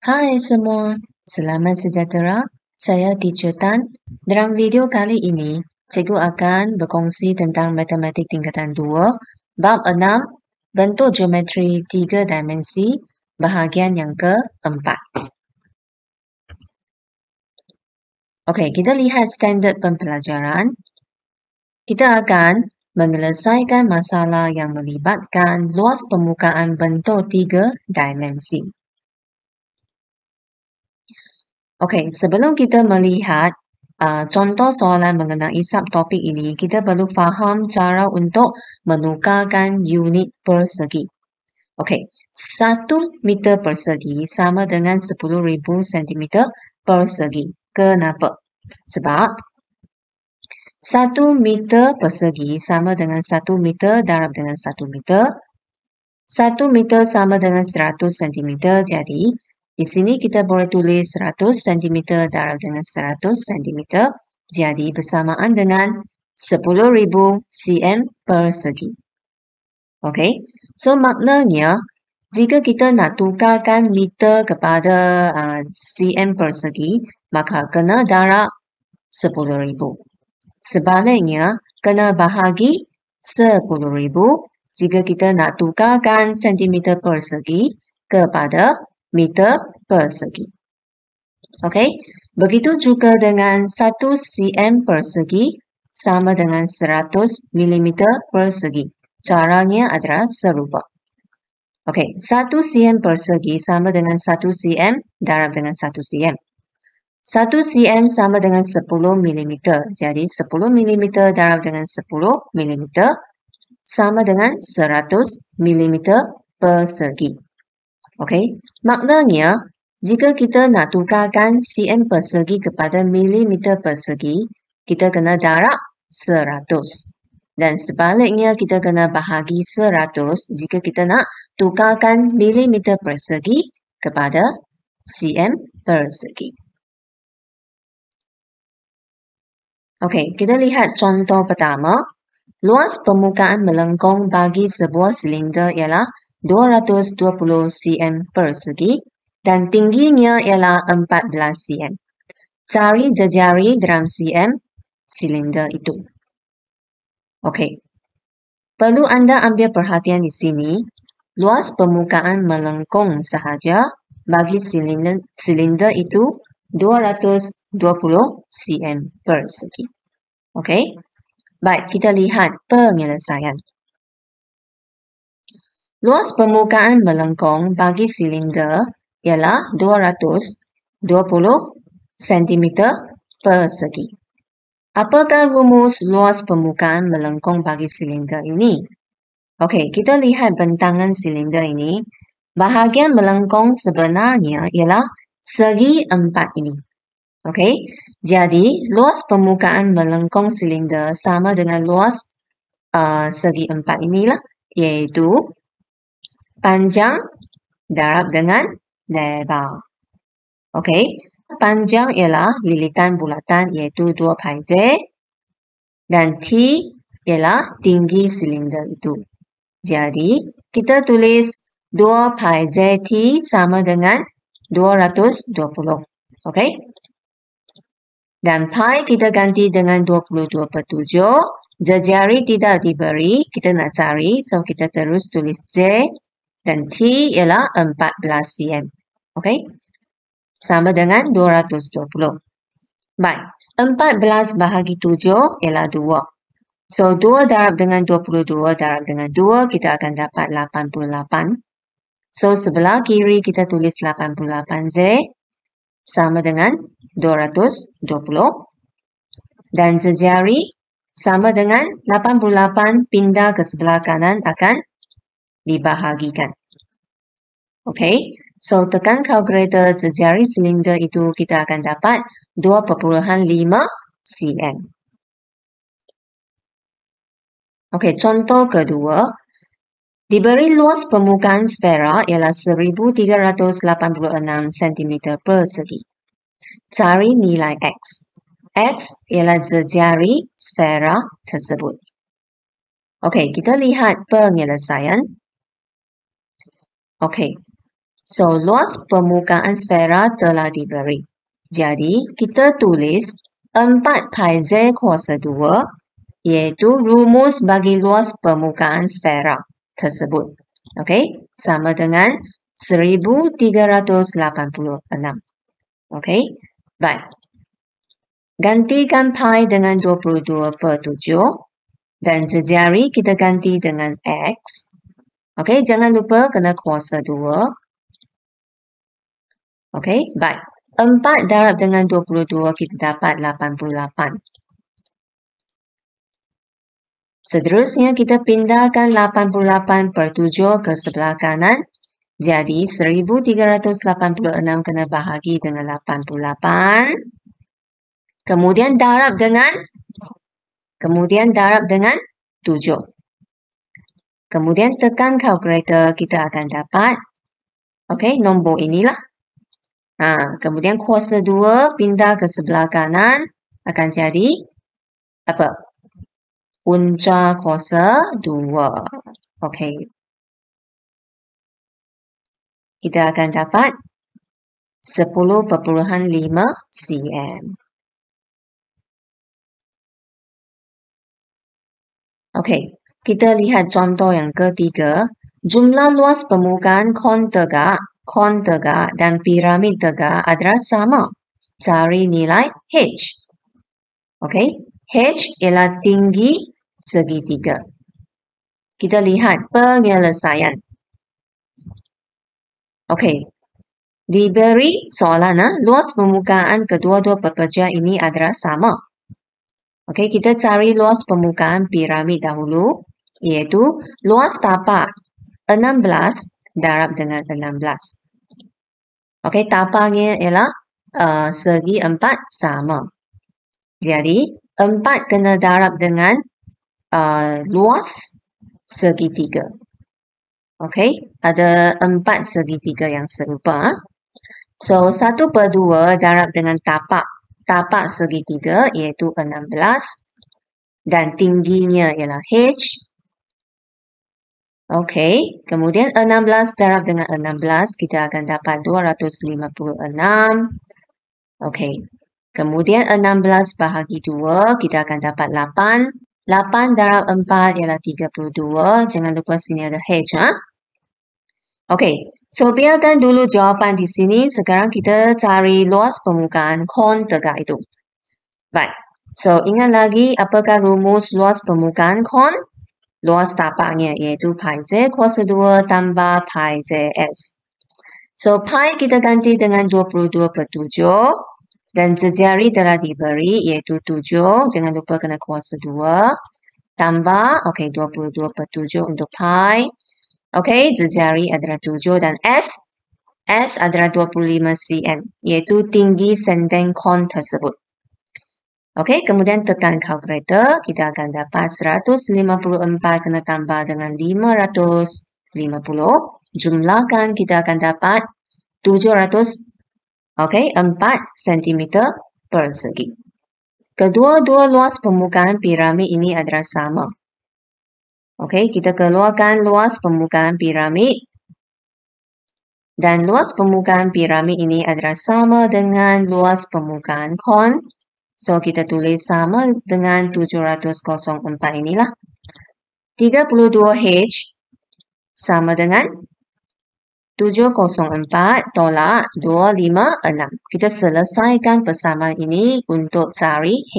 Hai semua, selamat sejahtera. Saya Teacher Tan. Dalam video kali ini, cikgu akan berkongsi tentang matematik tingkatan 2, bab 6, bentuk geometri 3 dimensi, bahagian yang keempat. Okey, kita lihat standard pembelajaran. Kita akan menyelesaikan masalah yang melibatkan luas permukaan bentuk 3 dimensi. Okey, sebelum kita melihat contoh soalan mengenai subtopik ini, kita perlu faham cara untuk menukarkan unit persegi. Okey, 1 meter persegi sama dengan 10,000 cm persegi. Kenapa? Sebab 1 meter persegi sama dengan 1 meter darab dengan 1 meter. 1 meter sama dengan 100 cm. Jadi, di sini kita boleh tulis 100 cm darab dengan 100 cm. Jadi, bersamaan dengan 10,000 cm persegi. Okey, so maknanya, jika kita nak tukarkan meter kepada cm persegi, maka kena darab 10,000. Sebaliknya, kena bahagi 10,000 jika kita nak tukarkan sentimeter persegi kepada meter persegi. Okey, begitu juga dengan 1 cm persegi sama dengan 100 mm persegi. Caranya adalah serupa. Okey, 1 cm persegi sama dengan 1 cm darab dengan 1 cm. 1 cm sama dengan 10 mm. Jadi 10 mm darab dengan 10 mm sama dengan 100 mm persegi. Okey, maknanya jika kita nak tukarkan cm persegi kepada milimeter persegi, kita kena darab 100. Dan sebaliknya kita kena bahagi 100 jika kita nak tukarkan milimeter persegi kepada cm persegi. Okey, kita lihat contoh pertama. Luas permukaan melengkung bagi sebuah silinder ialah 220 cm persegi dan tingginya ialah 14 cm. Cari jejari dalam cm silinder itu. Okey. Perlu anda ambil perhatian di sini. Luas permukaan melengkung sahaja bagi silinder itu 220 cm persegi. Okey. Baik, kita lihat penyelesaian. Luas permukaan melengkung bagi silinder ialah 220 cm persegi. Apakah rumus luas permukaan melengkung bagi silinder ini? Okey, kita lihat bentangan silinder ini. Bahagian melengkung sebenarnya ialah segi 4 ini. Okey, jadi luas permukaan melengkung silinder sama dengan luas segi 4 inilah, iaitu panjang darab dengan lebar. Okey, panjang ialah lilitan bulatan iaitu 2 pi J dan T ialah tinggi silinder itu. Jadi, kita tulis 2 pi Z T sama dengan 220. Okey? Dan pi kita ganti dengan 22/7. Jejari tidak diberi, kita nak cari. So, kita terus tulis Z dan T ialah 14 cm. Okey? Sama dengan 220. Baik, 14 bahagi 7 ialah 2. So, 2 darab dengan 22 darab dengan 2, kita akan dapat 88. So, sebelah kiri kita tulis 88Z sama dengan 220. Dan jejari sama dengan 88 pindah ke sebelah kanan akan dibahagikan. Okey, so tekan kalkulator jejari silinder itu kita akan dapat 2.5 cm. Okey, contoh kedua. Diberi luas permukaan sfera ialah 1386 cm persegi. Cari nilai X. X ialah jejari sfera tersebut. Okey, kita lihat penyelesaian. Okey, So, luas permukaan sfera telah diberi. Jadi, kita tulis 4 pi Z kuasa 2, iaitu rumus bagi luas permukaan sfera tersebut. Okey, sama dengan 1386. Okey, baik. Gantikan pi dengan 22/7 dan jejari kita ganti dengan X. Okey, jangan lupa kena kuasa 2. Okey, baik. 4 darab dengan 22 kita dapat 88. Seterusnya kita pindahkan 88/7 ke sebelah kanan. Jadi 1386 kena bahagi dengan 88. Kemudian darab dengan 7. Kemudian tekan kalkulator, kita akan dapat nombor inilah. Kemudian kuasa 2 pindah ke sebelah kanan akan jadi apa? Punca kuasa 2. Okey. Kita akan dapat 10.5 cm. Okey, kita lihat contoh yang ketiga. Jumlah luas permukaan kon tegak dan piramid tegak adalah sama. Cari nilai H. Okey, H ialah tinggi segitiga. Kita lihat penyelesaian. Okey, diberi soalan luas permukaan kedua-dua pekerja ini adalah sama. Okey, kita cari luas permukaan piramid dahulu, iaitu luas tapak 16 darab dengan 16. Okey, tapaknya ialah segi 4 sama. Jadi, 4 kena darab dengan luas segitiga. Okey, ada 4 segitiga yang serupa. So, 1/2 darab dengan tapak segitiga, iaitu 16. Dan tingginya ialah H. Okey, kemudian 16 darab dengan 16, kita akan dapat 256. Okey, kemudian 16 bahagi 2, kita akan dapat 8. 8 darab 4 ialah 32. Jangan lupa sini ada H. Okey, so biarkan dulu jawapan di sini. Sekarang kita cari luas permukaan kon tegak itu. Baik, so ingat lagi apakah rumus luas permukaan kon? Luas tapaknya iaitu pi Z kuasa 2 tambah pi ZS. So, pi kita ganti dengan 22/7 dan jejari telah diberi iaitu 7. Jangan lupa kena kuasa 2. Tambah, 22/7 untuk pi. Okey, jejari adalah 7 dan S adalah 25 cm, iaitu tinggi senteng kon tersebut. Okey, kemudian tekan kalkulator, kita akan dapat 154 kena tambah dengan 550. Jumlahkan, kita akan dapat 4 cm persegi. Kedua-dua luas permukaan piramid ini adalah sama. Okey, kita keluarkan luas permukaan piramid. Dan luas permukaan piramid ini adalah sama dengan luas permukaan kon. So, kita tulis sama dengan 704 inilah. 32H sama dengan 704 tolak 256. Kita selesaikan persamaan ini untuk cari H.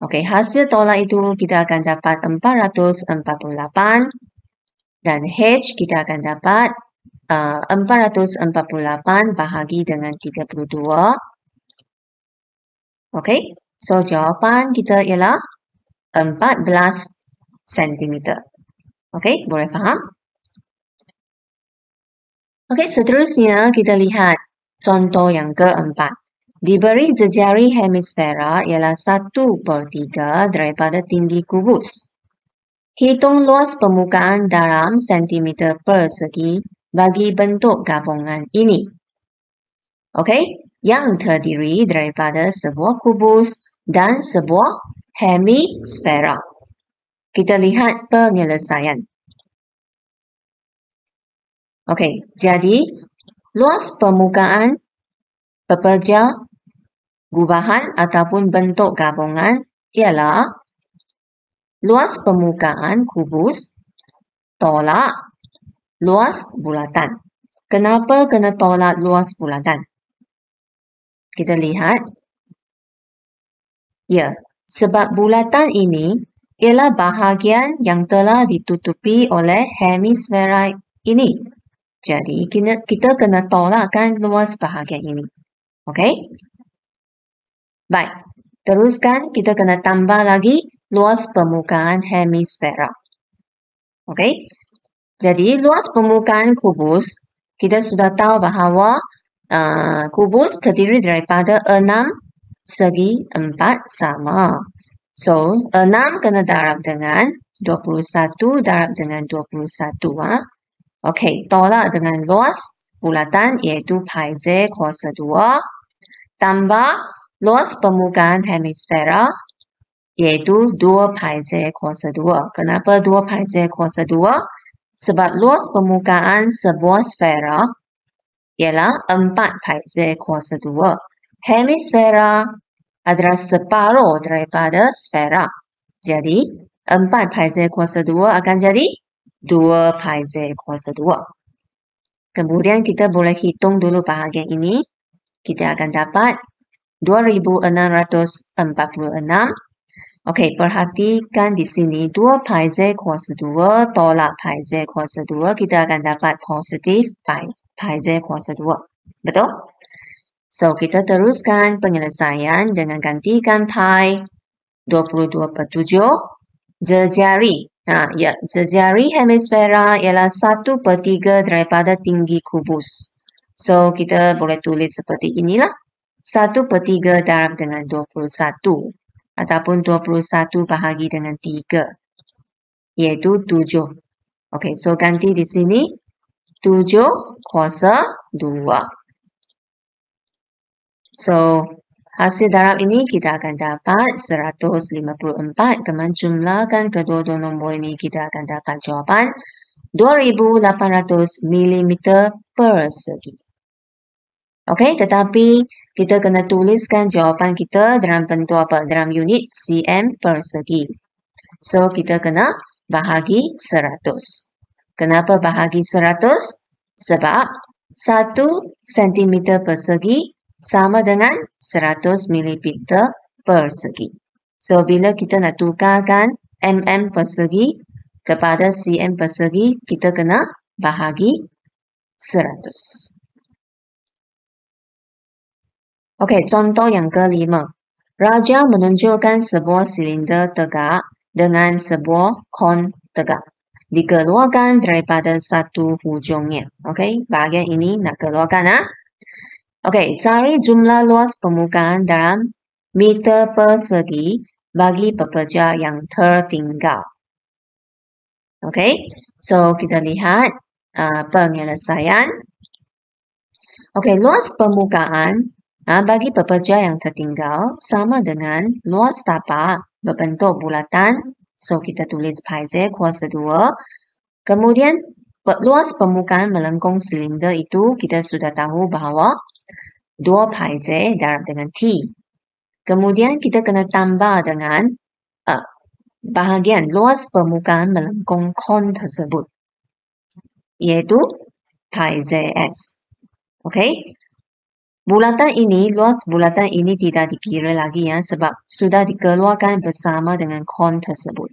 Okey, hasil tolak itu kita akan dapat 448. Dan H kita akan dapat 448 bahagi dengan 32. Okey, so jawapan kita ialah 14 cm. Okey, boleh faham? Okey, seterusnya kita lihat contoh yang keempat. Diberi jejari hemisfera ialah 1/3 daripada tinggi kubus. Hitung luas permukaan dalam sentimeter persegi bagi bentuk gabungan ini. Okey, yang terdiri daripada sebuah kubus dan sebuah hemisfera. Kita lihat penyelesaian. Okey, jadi luas permukaan peperja, gubahan ataupun bentuk gabungan ialah luas permukaan kubus tolak luas bulatan. Kenapa kena tolak luas bulatan? Kita lihat. Ya, sebab bulatan ini ialah bahagian yang telah ditutupi oleh hemisfera ini. Jadi, kita kena tolakkan luas bahagian ini. Okey? Baik. Teruskan, kita kena tambah lagi luas permukaan hemisfera. Okey? Jadi, luas permukaan kubus, kita sudah tahu bahawa kubus terdiri daripada 6 segi 4 sama. So, 6 kena darab dengan 21 darab dengan 21. Okey, tolak dengan luas bulatan iaitu pi z kuasa 2 tambah luas permukaan hemisfera iaitu 2 pi z kuasa 2. Kenapa 2 pi z kuasa 2? Sebab luas permukaan sebuah sfera ialah 4 pi z kuasa 2. Hemisfera adalah separuh daripada sfera. Jadi, 4 pi z kuasa 2 akan jadi 2 pi z kuasa 2. Kemudian kita boleh hitung dulu bahagian ini. Kita akan dapat 2646. Okey, perhatikan di sini 2 pi z kuasa 2 tolak pi z kuasa 2. Kita akan dapat positif pi z kuasa 2. Betul? So, kita teruskan penyelesaian dengan gantikan pi 22/7 jejari. Jejari hemisfera ialah 1/3 daripada tinggi kubus. So, kita boleh tulis seperti inilah. 1/3 darab dengan 21 ataupun 21 bahagi dengan 3 iaitu 7. Okey, so ganti di sini 7 kuasa 2. So, hasil darab ini kita akan dapat 154. Kemudian jumlahkan kedua-dua nombor ini, kita akan dapat jawapan 2800 mm persegi. Okey, tetapi kita kena tuliskan jawapan kita dalam bentuk apa? Dalam unit cm persegi. So, kita kena bahagi 100. Kenapa bahagi 100? Sebab 1 cm persegi sama dengan 100 mm persegi. So, bila kita nak tukarkan mm persegi kepada cm persegi, kita kena bahagi 100. Okey, contoh yang kelima. Raja menunjukkan sebuah silinder tegak dengan sebuah kon tegak. Dikeluarkan daripada satu hujungnya. Okey, bahagian ini nak keluarkan. Okey, cari jumlah luas permukaan dalam meter persegi bagi pekerja yang tertinggal. Okey, so kita lihat penyelesaian. Okey, luas permukaan bagi pekerja yang tertinggal sama dengan luas tapak berbentuk bulatan. So, kita tulis pi z kuasa 2. Kemudian, luas permukaan melengkung silinder itu kita sudah tahu bahawa 2 pi z darab dengan t. Kemudian, kita kena tambah dengan bahagian luas permukaan melengkung kon tersebut, iaitu pi zs. Okey? Bulatan ini, luas bulatan ini tidak dikira lagi sebab sudah dikeluarkan bersama dengan kon tersebut.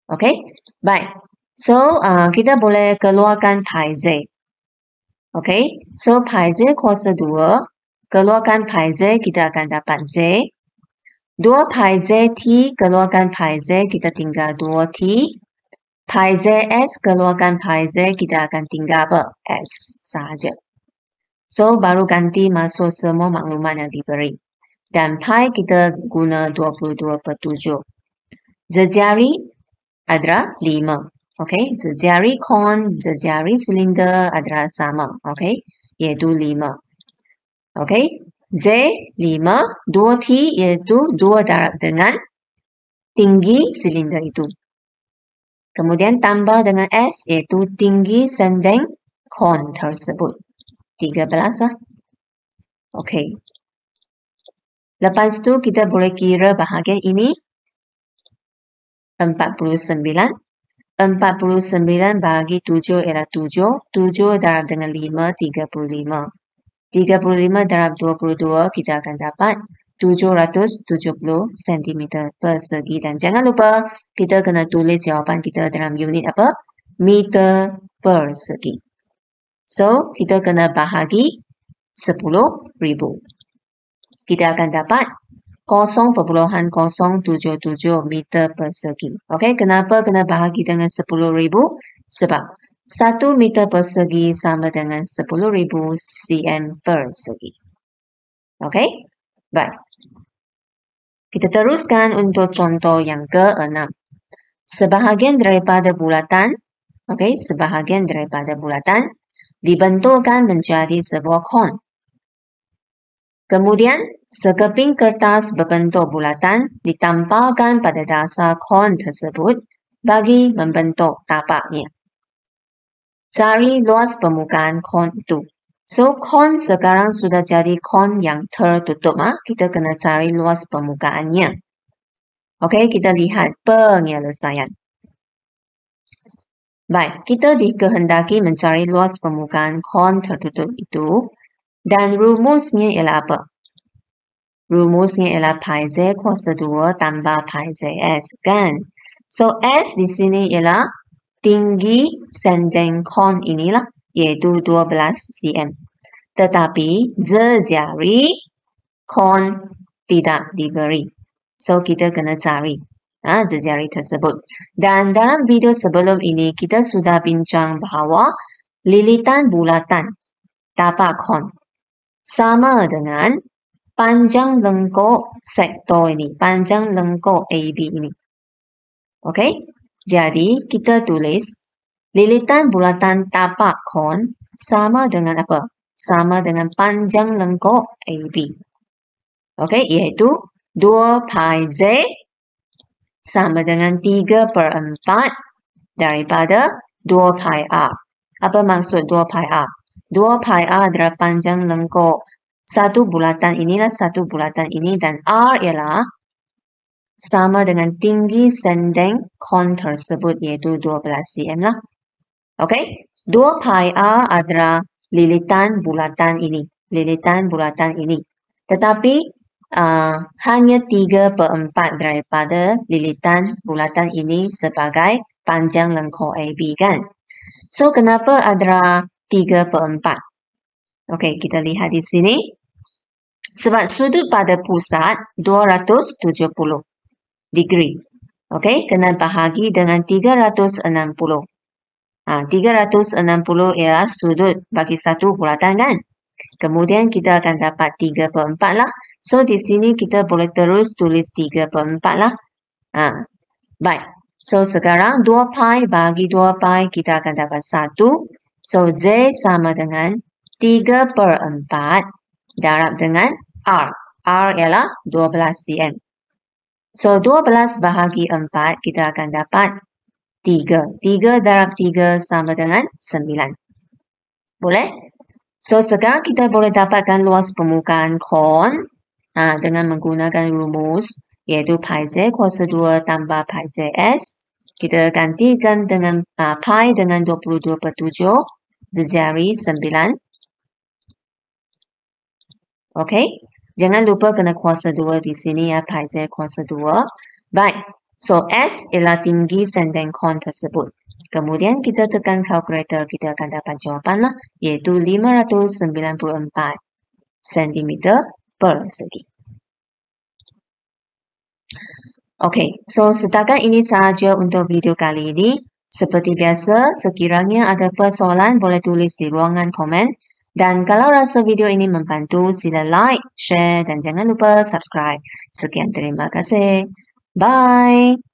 Okey? Baik. So, kita boleh keluarkan pi z. Okey? So, pi z kuasa 2. Keluarkan pi z, kita akan dapat z. 2 pi z t, keluarkan pi z, kita tinggal 2t. Pi zs, keluarkan pi z, kita akan tinggal s sahaja. So, baru ganti masuk semua maklumat yang diberi. Dan pi kita guna 22/7. Jejari adalah 5. Okey, jejari kon, jejari silinder adalah sama. Okey, iaitu 5. Okey, Z 5, 2T iaitu 2 darab dengan tinggi silinder itu. Kemudian tambah dengan S iaitu tinggi sendeng kon tersebut. 13 lah. Okey. Lepas tu kita boleh kira bahagian ini. 49. 49 bagi 7 ialah 7. 7 darab dengan 5, 35. 35 darab 22 kita akan dapat 770 cm persegi. Dan jangan lupa kita kena tulis jawapan kita dalam unit apa? Meter persegi. So, kita kena bahagi 10,000. Kita akan dapat 0.077 meter persegi. Okey, kenapa kena bahagi dengan 10,000? Sebab 1 meter persegi sama dengan 10,000 cm persegi. Okey, baik. Kita teruskan untuk contoh yang ke-6. Sebahagian daripada bulatan, okey, sebahagian daripada bulatan dibentukkan menjadi sebuah kon. Kemudian, sekeping kertas berbentuk bulatan ditempelkan pada dasar kon tersebut bagi membentuk tapaknya. Cari luas permukaan kon itu. So, kon sekarang sudah jadi kon yang tertutup. Kita kena cari luas permukaannya. Okey, kita lihat penyelesaian. Baik, kita dikehendaki mencari luas permukaan kon tertutup itu dan rumusnya ialah apa? Rumusnya ialah pi z kuasa 2 tambah pi z s, kan? So, S di sini ialah tinggi sendeng kon inilah, iaitu 12 cm. Tetapi, jari kon tidak diberi. So, kita kena cari jari tersebut. Dan dalam video sebelum ini, kita sudah bincang bahawa lilitan bulatan tapak kon sama dengan panjang lengkuk sektor ini, panjang lengkuk AB ini. Okey, jadi kita tulis lilitan bulatan tapak kon sama dengan apa? Sama dengan panjang lengkuk AB. Okey, iaitu 2 pi z sama dengan 3/4 daripada 2 pi r. Apa maksud 2 pi r? 2 pi r adalah panjang lengkuk satu bulatan inilah satu bulatan ini, dan r ialah sama dengan tinggi sendeng kon tersebut, iaitu 12 cm lah. Okey, 2 pi r adalah lilitan bulatan ini. Lilitan bulatan ini. Tetapi hanya 3/4 daripada lilitan bulatan ini sebagai panjang lengkuk AB, kan? So, kenapa adalah 3/4? Okey, kita lihat di sini. Sebab sudut pada pusat 270 degree. Okey, kena bahagi dengan 360. 360 ialah sudut bagi satu bulatan, kan? Kemudian kita akan dapat 3/4 lah. So, di sini kita boleh terus tulis 3/4 lah. Baik. So, sekarang 2 pi bagi 2 pi kita akan dapat 1. So, Z sama dengan 3/4 darab dengan R. R ialah 12 cm. So, 12 bahagi 4 kita akan dapat 3. 3 darab 3 sama dengan 9. Boleh? So, sekarang kita boleh dapatkan luas permukaan kon dengan menggunakan rumus, iaitu pi z kuasa 2 tambah pi z s. Kita gantikan dengan pi dengan 22/7, jejari 9. Okey, jangan lupa kena kuasa 2 di sini ya, pi z kuasa 2. Baik, so S ialah tinggi sendeng kon tersebut. Kemudian kita tekan kalkulator, kita akan dapat jawapan lah, iaitu 594 cm persegi. Okey, so setakat ini sahaja untuk video kali ini. Seperti biasa, sekiranya ada persoalan boleh tulis di ruangan komen. Dan kalau rasa video ini membantu, sila like, share dan jangan lupa subscribe. Sekian, terima kasih. Bye!